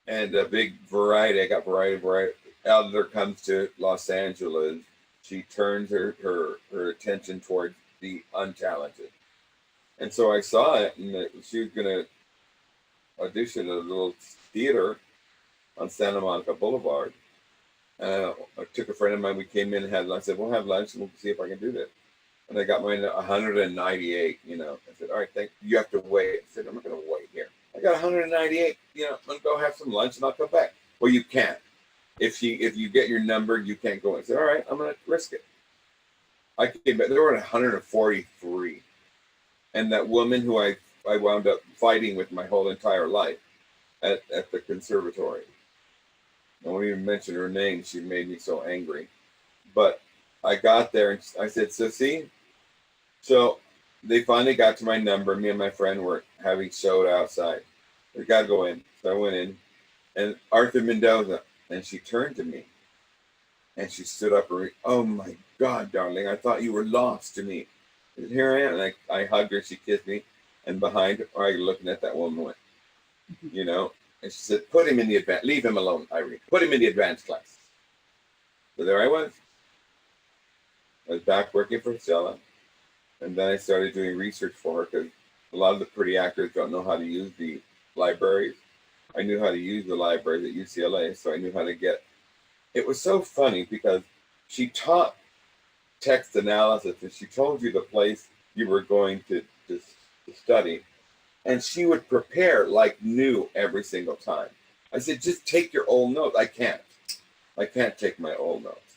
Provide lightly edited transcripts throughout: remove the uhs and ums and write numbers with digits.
and a big variety. I got variety. Adler comes to Los Angeles. She turns her attention towards the untalented. And so I saw it, and she was going to audition at a little theater on Santa Monica Boulevard. I took a friend of mine. We came in and had lunch. I said, "We'll have lunch and we'll see if I can do this." And I got mine at 198. I said, "All right, thank you. You have to wait." I said, "I'm not going to wait here. I got 198. I'm going to go have some lunch and I'll come back." Well, you can't. If you get your number, you can't go in. I said, "All right, I'm going to risk it." I came back. They were at 143, and that woman who I wound up fighting with my whole entire life at the conservatory. I won't even mention her name. She made me so angry. But I got there and I said, "So see?" So they finally got to my number. Me and my friend were having showed outside. We got to go in. So I went in. And Arthur Mendoza. And she turned to me. And she stood up and "Oh my God, darling, I thought you were lost to me." And here I am. And I hugged her. She kissed me. And behind her, I looking at that woman went, And she said, "Put him in the advanced, leave him alone, Irene. Put him in the advanced class." So there I was. I was back working for Stella. And then I started doing research for her because a lot of the pretty actors don't know how to use the libraries. I knew how to use the libraries at UCLA, so I knew how to get. It was so funny because she taught text analysis and she told you the place you were going to study. And she would prepare like new every single time. I said, "Just take your old notes." I can't take my old notes.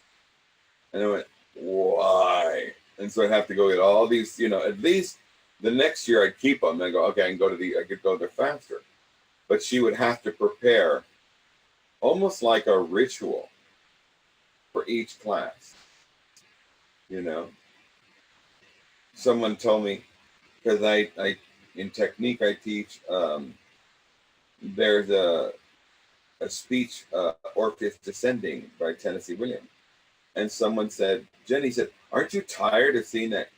And I went, "Why?" And so I'd have to go get all these, at least the next year I'd keep them and go, "Okay, I could go there faster." But she would have to prepare almost like a ritual for each class. Someone told me, because I in technique I teach, there's a speech, Orpheus Descending by Tennessee Williams. And someone said, Jenny said, "Aren't you tired of seeing that?"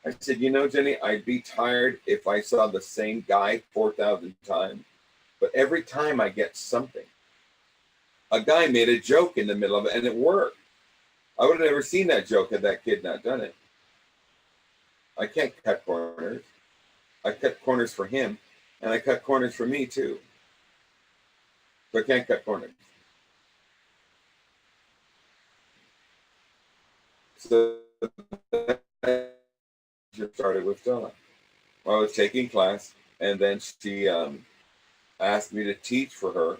I said, Jenny, I'd be tired if I saw the same guy 4,000 times. But every time I get something. A guy made a joke in the middle of it and it worked. I would have never seen that joke had that kid not done it. I can't cut corners. I cut corners for him and I cut corners for me too. So I can't cut corners. So that started with Stella. I was taking class and then she asked me to teach for her,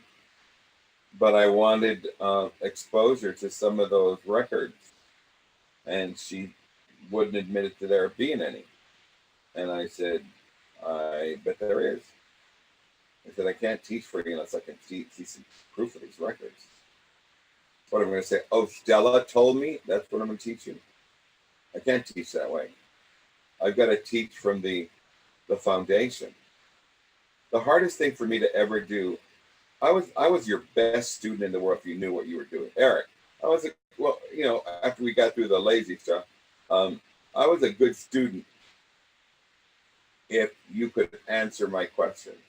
but I wanted exposure to some of those records, and she wouldn't admit it to there being any. And I said, "I bet there is." I said, "I can't teach for you unless I can see some proof of these records." What am I going to say? "Oh, Stella told me that's what I'm going to teach you." I can't teach that way. I've got to teach from the foundation. The hardest thing for me to ever do, I was your best student in the world if you knew what you were doing. Eric, after we got through the lazy stuff, I was a good student if you could answer my questions.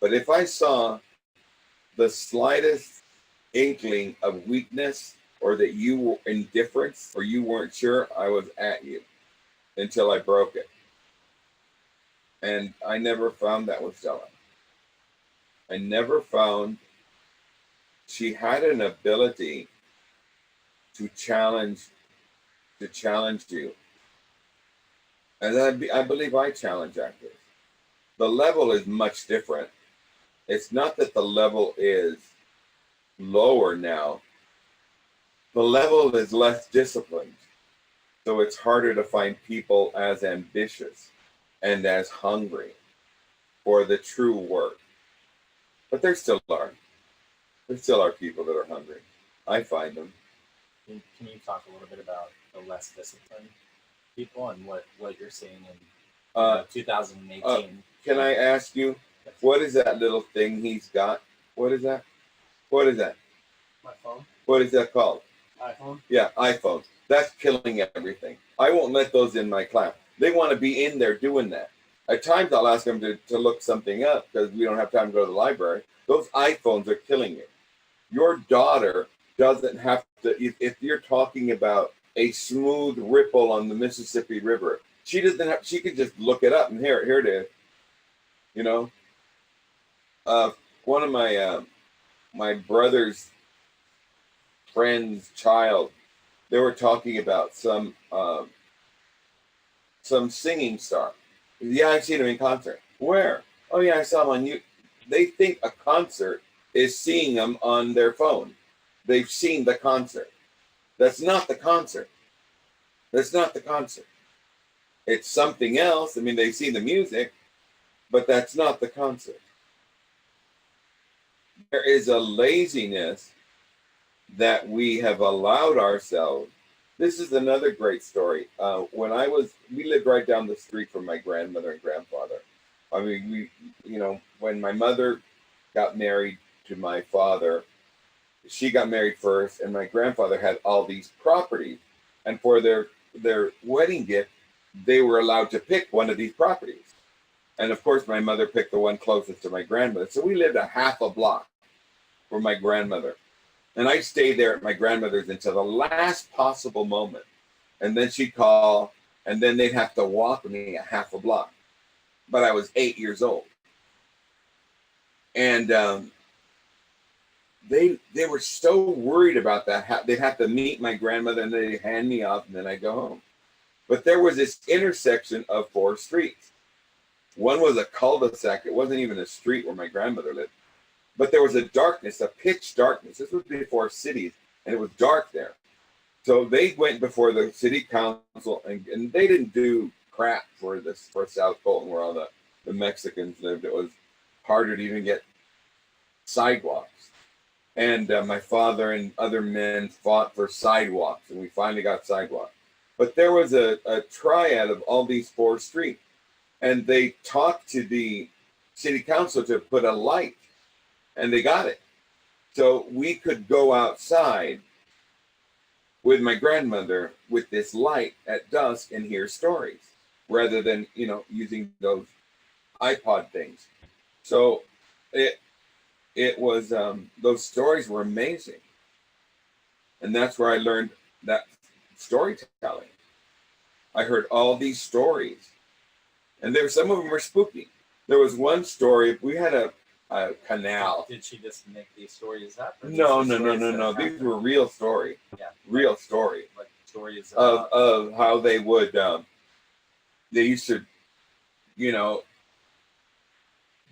But if I saw the slightest inkling of weakness or that you were indifference or you weren't sure, I was at you until I broke it. And I never found that with Stella. I never found she had an ability to challenge you. And I believe I challenge actors. The level is much different. It's not that the level is lower now. The level is less disciplined. So it's harder to find people as ambitious and as hungry for the true work. But there still are. There still are people that are hungry. I find them. Can you talk a little bit about the less disciplined people and what you're seeing in 2018? Can I ask you, what is that little thing he's got? What is that? What is that? My phone. What is that called? iPhone? Yeah, iPhone. That's killing everything. I won't let those in my class. They want to be in there doing that. At times I'll ask them to look something up because we don't have time to go to the library. Those iPhones are killing you. Your daughter doesn't have to, if you're talking about a smooth ripple on the Mississippi River, she doesn't have, she can just look it up and here it is. You know, one of my brother's friend's child, they were talking about some singing star. Yeah, I've seen him in concert. Where? Oh yeah, I saw him on you. They think a concert is seeing them on their phone. They've seen the concert. That's not the concert. That's not the concert. It's something else. I mean, they see the music, but that's not the concert. There is a laziness that we have allowed ourselves. This is another great story. We lived right down the street from my grandmother and grandfather. I mean, when my mother got married to my father, she got married first, and my grandfather had all these properties. And for their wedding gift, they were allowed to pick one of these properties. And of course, my mother picked the one closest to my grandmother. So we lived a half a block from my grandmother. And I stayed there at my grandmother's until the last possible moment. And then she'd call, and then they'd have to walk me a half a block. But I was 8 years old. And they were so worried about that. They'd have to meet my grandmother, and they'd hand me off, and then I'd go home. But there was this intersection of 4 streets. One was a cul-de-sac. It wasn't even a street where my grandmother lived. But there was a darkness, a pitch darkness. This was before cities, and it was dark there. So they went before the city council, and they didn't do crap for South Colton, where all the Mexicans lived. It was harder to even get sidewalks. And my father and other men fought for sidewalks, and we finally got sidewalks. But there was a triad of all these 4 streets, and they talked to the city council to put a light. And they got it. So we could go outside with my grandmother with this light at dusk and hear stories rather than, using those iPod things. So it was, those stories were amazing. And that's where I learned that storytelling. I heard all these stories, and some of them were spooky. There was one story, we had a canal. Did she just make these stories up? No. These were real story. Yeah. Real story. Like stories of how they would, they used to,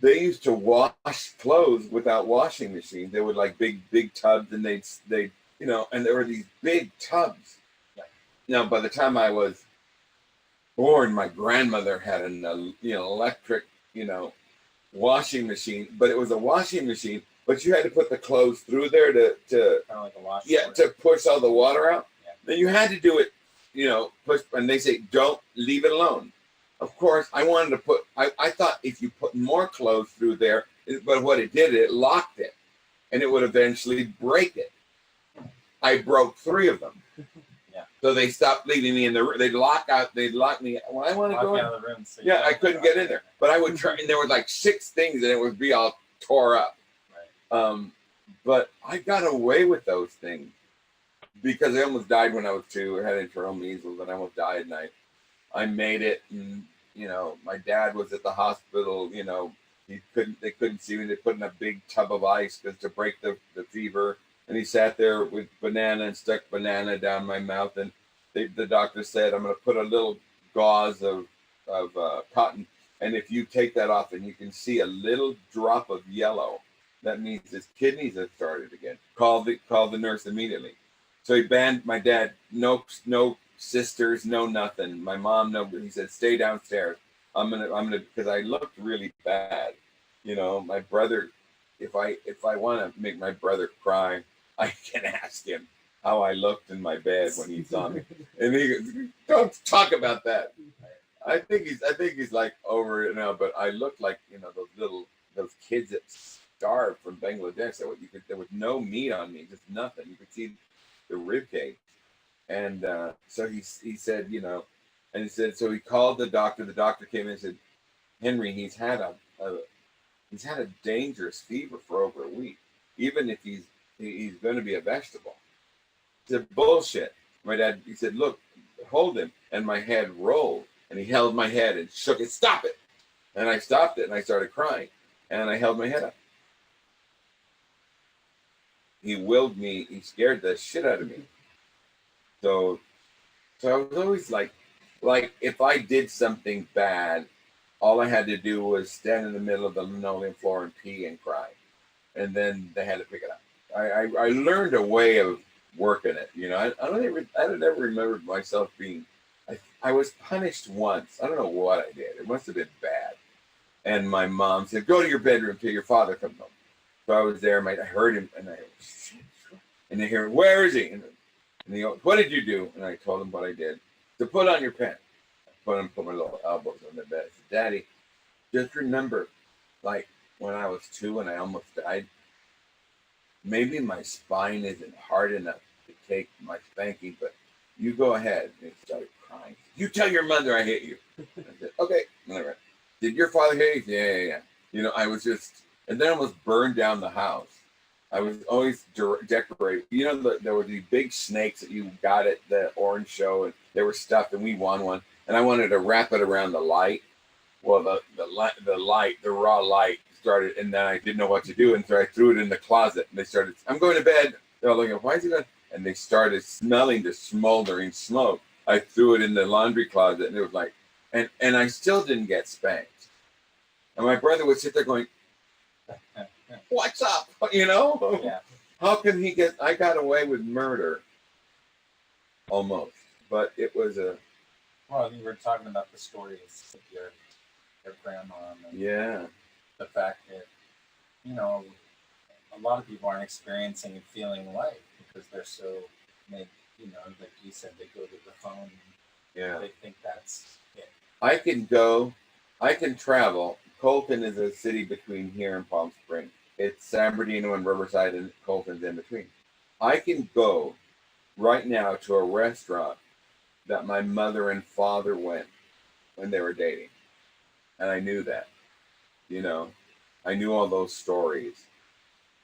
they used to wash clothes without washing machines. They would like big tubs, and they'd and there were these big tubs. Yeah. Now, by the time I was born, my grandmother had an electric, washing machine, but it was a washing machine, but you had to put the clothes through there to kind of like a wash. Yeah, to push all the water out. Yeah. Then you had to do it, push, and they say, don't leave it alone. Of course, I wanted to put, I thought if you put more clothes through there, but what it did, it locked it, and it would eventually break it. I broke 3 of them. Yeah. So they stopped leaving me in the room. They'd lock me. When I want to go in, out of the room, so yeah, I couldn't get in there. But I would try, and there were like 6 things, and it would be all tore up. Right. But I got away with those things because I almost died when I was 2. I had internal measles, and I almost died, and I made it. And my dad was at the hospital. They couldn't see me. They put in a big tub of ice to break the fever. And he sat there with banana and stuck banana down my mouth. And the doctor said, I'm going to put a little gauze of cotton. And if you take that off and you can see a little drop of yellow, that means his kidneys have started again. Call the nurse immediately. So he banned my dad. No sisters, no nothing. My mom, no. He said, stay downstairs. I'm gonna because I looked really bad. My brother. If I want to make my brother cry, I can ask him how I looked in my bed when he saw me, and he goes, "Don't talk about that." I think he's like over it now, but I looked like those kids that starved from Bangladesh. There was no meat on me, just nothing. You could see the rib cage, and so he said, and he said, so he called the doctor. The doctor came in and said, Henry, he's had a dangerous fever for over a week, even if he's going to be a vegetable. I said, bullshit. My dad, he said, look, hold him. And my head rolled, and he held my head and shook it. Stop it. And I stopped it, and I started crying, and I held my head up. He willed me. He scared the shit out of me. So I was always like if I did something bad, all I had to do was stand in the middle of the linoleum floor and pee and cry, and then they had to pick it up. I learned a way of working it. You know, I don't ever remember myself being. I was punished once. I don't know what I did. It must have been bad. And my mom said, "Go to your bedroom till your father comes home." So I was there. I heard him, and they hear, "Where is he?" And he goes, "What did you do?" And I told him what I did. To put on your pants. Put my little elbows on the bed. I said, "Daddy, just remember, like when I was 2 and I almost died, maybe my spine isn't hard enough to take my spanking, but you go ahead." And he started crying. "You tell your mother I hit you." I said, "Okay, whatever. Did your father hit you?" Yeah. You know, I was just, and then I almost burned down the house. I was always decorating. You know, there were these big snakes that you got at the orange show, and they were stuffed, and we won one. And I wanted to wrap it around the light. Well, the raw light started, and then I didn't know what to do, and so I threw it in the closet. And they started, "I'm going to bed." They're all looking, "Why is he going?" And they started smelling the smoldering smoke. I threw it in the laundry closet, and it was like, and I still didn't get spanked. And my brother would sit there going, "What's up?" You know? Yeah. How can he get? I got away with murder, almost, but it was a. Well, you were talking about the stories of your grandma and Yeah. the fact that, you know, a lot of people aren't experiencing and feeling life because they're so, you know, like you said, they go to the phone. Yeah. They think that's it. I can travel. Colton is a city between here and Palm Springs. It's San Bernardino and Riverside, and Colton's in between. I can go right now to a restaurant that my mother and father went when they were dating. And I knew that, you know, I knew all those stories.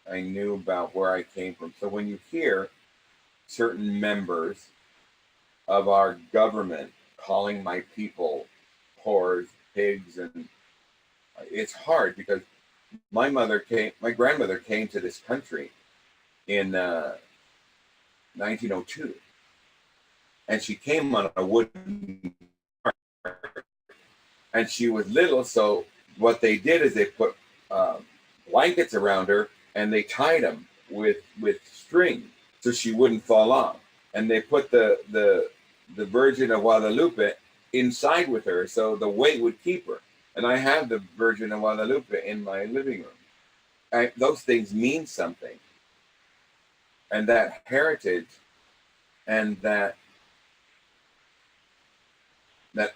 I knew about where I came from. So when you hear certain members of our government calling my people whores, pigs, and it's hard because my grandmother came to this country in 1902. And she came on a wooden cart, and she was little. So what they did is they put blankets around her, and they tied them with string so she wouldn't fall off. And they put the Virgin of Guadalupe inside with her, so the weight would keep her. And I have the Virgin of Guadalupe in my living room. Those things mean something, and that heritage, and that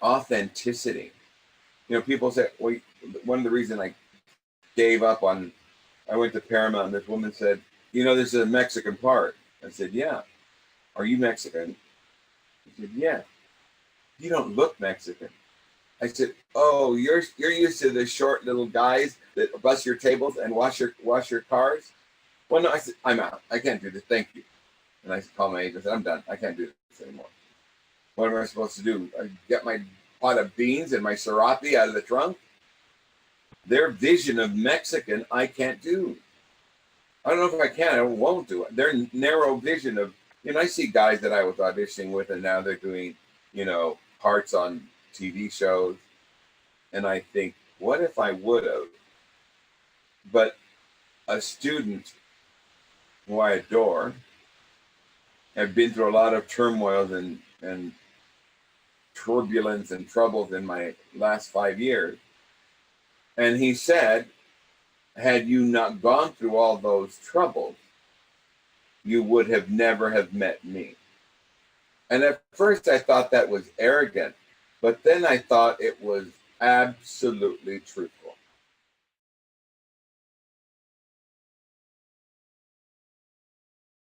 authenticity. You know, people say, well, one of the reasons I gave up on, I went to Paramount, and this woman said, "You know, this is a Mexican part." I said, "Yeah." "Are you Mexican?" She said, "Yeah." "You don't look Mexican." I said, "Oh, you're used to the short little guys that bust your tables and wash your cars?" "Well, no." I said, "I'm out. I can't do this. Thank you." And I called my agent and said, "I'm done. I can't do this anymore." "What am I supposed to do? I get my pot of beans and my sriracha out of the trunk?" Their vision of Mexican, I can't do. I don't know if I can. I won't do it. Their narrow vision of, you know, I see guys that I was auditioning with, and now they're doing, you know, parts on TV shows. And I think, what if I would have? But a student who I adore, have been through a lot of turmoils and turbulence and troubles in my last 5 years. And he said, had you not gone through all those troubles, you would have never have met me. And at first I thought that was arrogant, but then I thought it was absolutely truthful.